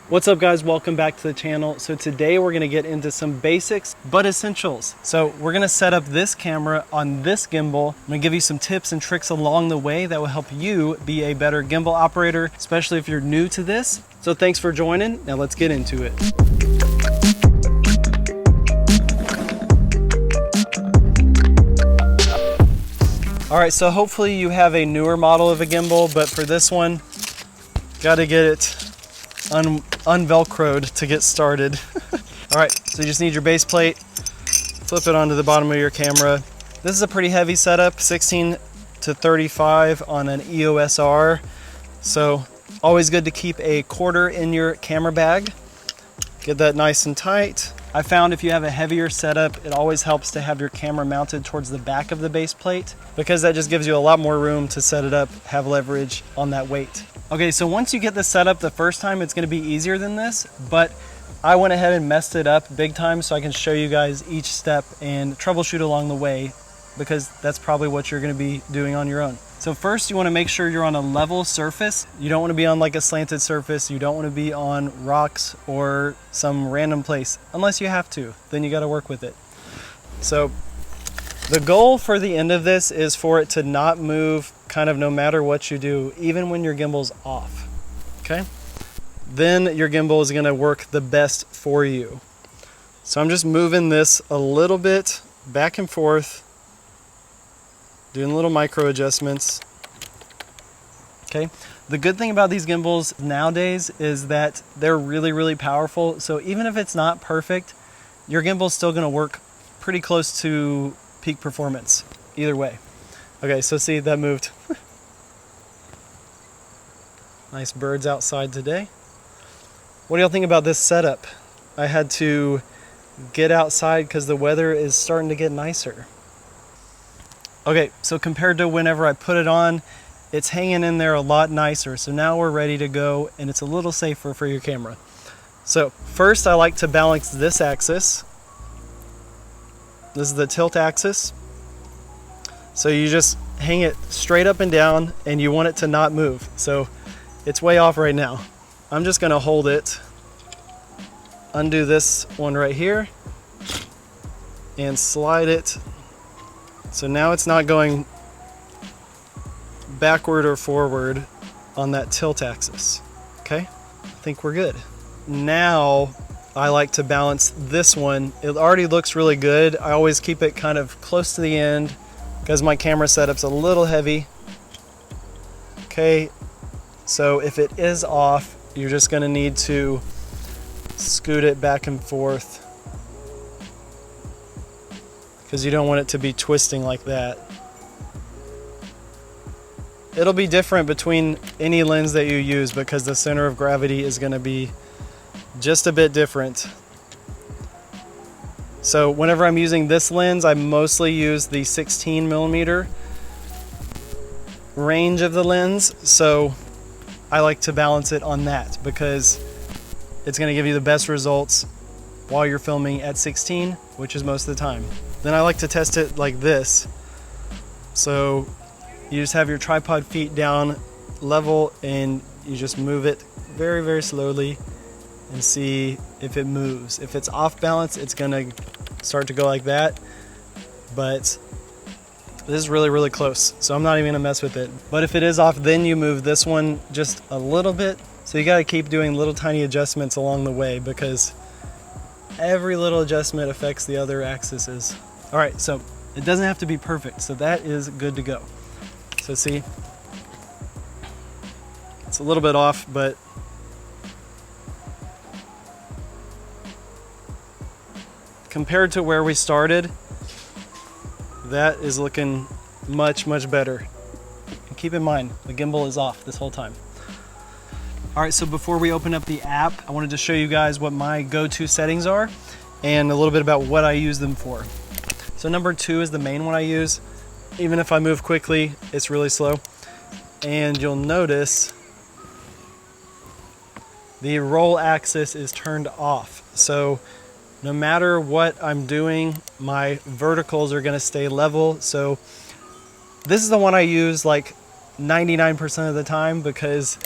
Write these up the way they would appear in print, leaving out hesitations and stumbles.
What's up guys, welcome back to the channel. So today we're gonna get into some basics but essentials. So we're gonna set up this camera on this gimbal. I'm gonna give you some tips and tricks along the way that will help you be a better gimbal operator, especially if you're new to this. So thanks for joining. Now let's get into it. All right, so hopefully you have a newer model of a gimbal, but for this one, gotta get it unvelcroed to get started. All right, so you just need your base plate, flip it onto the bottom of your camera. This is a pretty heavy setup, 16 to 35 on an EOS R. So always good to keep a quarter in your camera bag. Get that nice and tight. I found if you have a heavier setup, it always helps to have your camera mounted towards the back of the base plate because that just gives you a lot more room to set it up, have leverage on that weight. Okay, so once you get this set up the first time, it's gonna be easier than this, but I went ahead and messed it up big time so I can show you guys each step and troubleshoot along the way because that's probably what you're gonna be doing on your own. So first you wanna make sure you're on a level surface. You don't wanna be on like a slanted surface. You don't wanna be on rocks or some random place, unless you have to, then you gotta work with it. So the goal for the end of this is for it to not move kind of no matter what you do, even when your gimbal's off, okay? Then your gimbal is gonna work the best for you. So I'm just moving this a little bit back and forth, doing little micro adjustments. Okay, the good thing about these gimbals nowadays is that they're really powerful. So even if it's not perfect, your gimbal's still gonna work pretty close to peak performance either way. Okay, so see, that moved. Nice birds outside today. What do y'all think about this setup? I had to get outside because the weather is starting to get nicer. Okay, so compared to whenever I put it on, it's hanging in there a lot nicer. So now we're ready to go and it's a little safer for your camera. So first I like to balance this axis. This is the tilt axis. So you just hang it straight up and down and you want it to not move. So it's way off right now. I'm just gonna hold it, undo this one right here and slide it. So now it's not going backward or forward on that tilt axis, okay? I think we're good. Now I like to balance this one. It already looks really good. I always keep it kind of close to the end because my camera setup's a little heavy. Okay, so if it is off, you're just gonna need to scoot it back and forth because you don't want it to be twisting like that. It'll be different between any lens that you use because the center of gravity is gonna be just a bit different. So whenever I'm using this lens, I mostly use the 16mm range of the lens. So I like to balance it on that because it's gonna give you the best results while you're filming at 16, which is most of the time. Then I like to test it like this. So you just have your tripod feet down level and you just move it very slowly and see if it moves. If it's off balance, it's gonna start to go like that, but this is really close, so I'm not even gonna mess with it. But if it is off, then you move this one just a little bit. So you gotta keep doing little tiny adjustments along the way because every little adjustment affects the other axes. All right, so it doesn't have to be perfect, so that is good to go. So see, it's a little bit off, but compared to where we started, that is looking much better. And keep in mind, the gimbal is off this whole time. All right, so before we open up the app, I wanted to show you guys what my go-to settings are and a little bit about what I use them for. So number 2 is the main one I use. Even if I move quickly, it's really slow. And you'll notice the roll axis is turned off. So no matter what I'm doing, my verticals are gonna stay level. So this is the one I use like 99% of the time because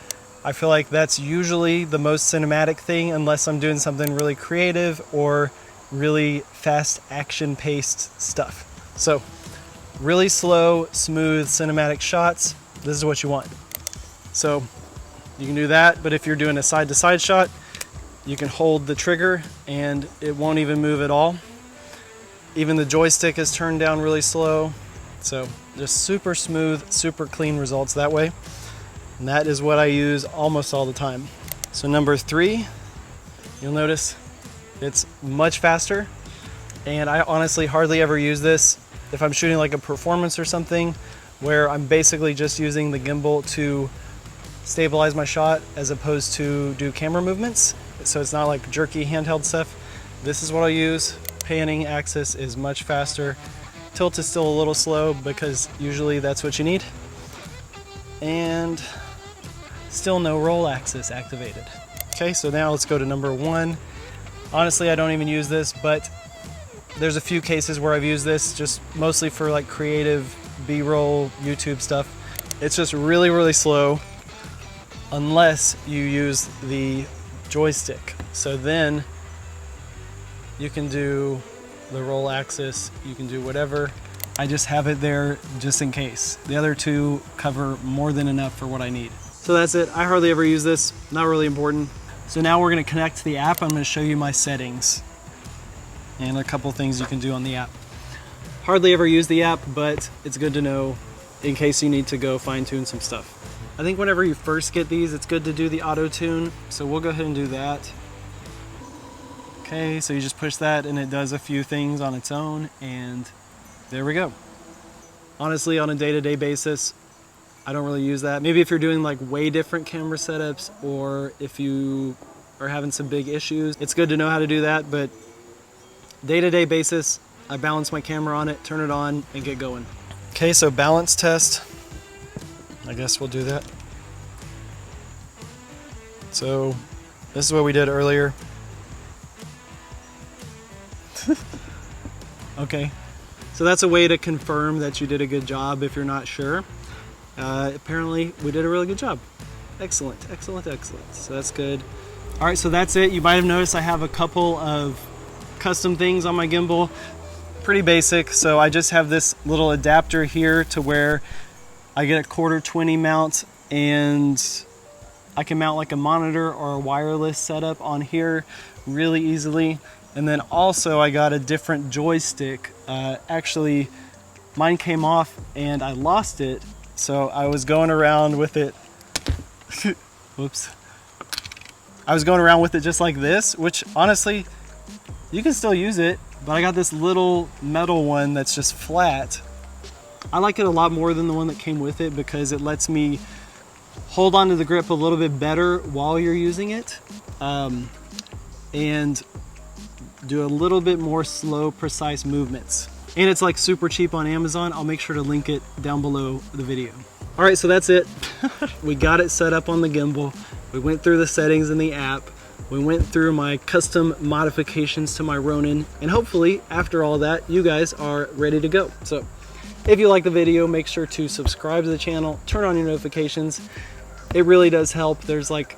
I feel like that's usually the most cinematic thing unless I'm doing something really creative or really fast action-paced stuff. So really slow, smooth, cinematic shots, this is what you want. So you can do that, but if you're doing a side-to-side shot, you can hold the trigger and it won't even move at all. Even the joystick is turned down really slow. So just super smooth, super clean results that way. And that is what I use almost all the time. So number 3, you'll notice it's much faster. And I honestly hardly ever use this if I'm shooting like a performance or something where I'm basically just using the gimbal to stabilize my shot as opposed to do camera movements. So it's not like jerky handheld stuff. This is what I use. Panning axis is much faster. Tilt is still a little slow because usually that's what you need. And still no roll axis activated. Okay, so now let's go to number 1. Honestly, I don't even use this, but there's a few cases where I've used this just mostly for like creative B-roll YouTube stuff. It's just really, really slow unless you use the joystick. So then you can do the roll axis, you can do whatever. I just have it there just in case. The other two cover more than enough for what I need. So that's it. I hardly ever use this, not really important. So now we're gonna connect to the app. I'm gonna show you my settings and a couple things you can do on the app. Hardly ever use the app, but it's good to know in case you need to go fine tune some stuff. I think whenever you first get these, it's good to do the auto tune. So we'll go ahead and do that. Okay, so you just push that and it does a few things on its own, and there we go. Honestly, on a day-to-day basis, I don't really use that. Maybe if you're doing like way different camera setups or if you are having some big issues, it's good to know how to do that, but day-to-day basis, I balance my camera on it, turn it on, and get going. Okay, so balance test. I guess we'll do that. So this is what we did earlier. Okay, so that's a way to confirm that you did a good job if you're not sure. Apparently we did a really good job. Excellent, excellent, excellent. So that's good. All right, so that's it. You might have noticed I have a couple of custom things on my gimbal. Pretty basic. So I just have this little adapter here to where I get a 1/4-20 mount, and I can mount like a monitor or a wireless setup on here really easily. And then also I got a different joystick. Actually, mine came off and I lost it. So I was going around with it. Whoops. I was going around with it just like this, which honestly, you can still use it, but I got this little metal one that's just flat. I like it a lot more than the one that came with it because it lets me hold onto the grip a little bit better while you're using it, and do a little bit more slow, precise movements. And it's like super cheap on Amazon. I'll make sure to link it down below the video. All right, so that's it. We got it set up on the gimbal. We went through the settings in the app. We went through my custom modifications to my Ronin, and hopefully after all that, you guys are ready to go. So if you like the video, make sure to subscribe to the channel, turn on your notifications. It really does help. There's like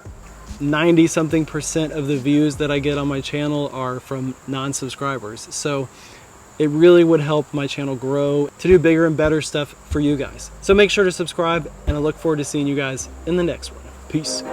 90-something% of the views that I get on my channel are from non-subscribers. So it really would help my channel grow to do bigger and better stuff for you guys. So make sure to subscribe, and I look forward to seeing you guys in the next one. Peace.